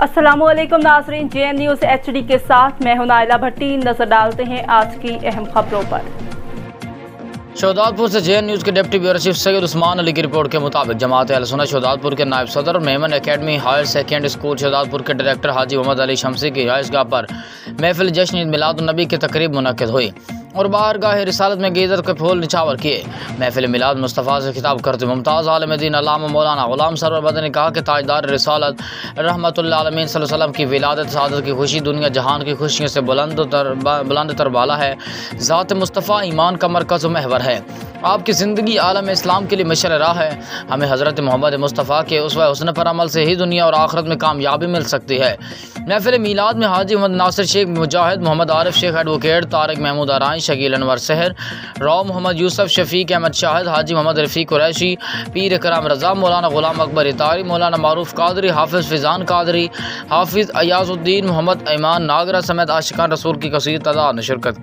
अस्सलामु अलैकुम नाज़रीन, JN न्यूज़ HD के साथ मैं हूं नाइला भट्टी। नजर डालते हैं आज की अहम खबरों पर। शहदादपुर से JN न्यूज़ के deputy bureau chief Syed Usman Ali की रिपोर्ट के मुताबिक जमात अहले सुन्नत शहदादपुर के नायब सदर और Memon academy higher secondary school Shahdadpur के डायरेक्टर हाजी मोहम्मद अली शमसी की रिहाइशगाह पर महफिल जश्न ईद मिलादुन्नबी की तकरीब मुनक्किद हुई और बारगाह रिसालत में गीदर के फूल निछावर किए। महफिल मिलाद मुस्तफ़ा से खिताब करते मुमताज़ आलिम दीन अल्लामा मौलाना ग़ुलाम सरवर मदनी ने कहा कि ताजदार रिसालत रहमतुल्लाह अलमीन सल्लल्लाहु अलैहि वसल्लम की विलादत सादत की खुशी दुनिया जहान की खुशियों से बुलंद तर बाला है। ज़ात मुस्तफ़ा ईमान का मरकज़ व महवर है। आपकी ज़िंदगी आलम इस्लाम के लिए मशअल राह है। हमें हज़रत मोहम्मद मुस्तफ़ा के उसवा हुस्न पर अमल से ही दुनिया और आखिरत में कामयाबी मिल सकती है। महफिल मीलाद में हाजी मोहम्मद नासिर शेख मुजाहिद, मोहम्मद आरिफ शेख एडवोकेट, तारिक महमूद आराइन, शकील अनवर सहर, राव मोहम्मद यूसुफ, शफीक अहमद शाहिद, हाजी मोहम्मद रफ़ी कुरैशी, पीर कराम रज़ा, मौलाना ग़ुलाम अकबर इतारी, मौलाना मारूफ कादरी, हाफिज़ फिज़ान कादरी, हाफिज़ अयाज़ुद्दीन, मोहम्मद ईमान नागरा समेत आशिकान रसूल की कसीर तादाद ने शिरकत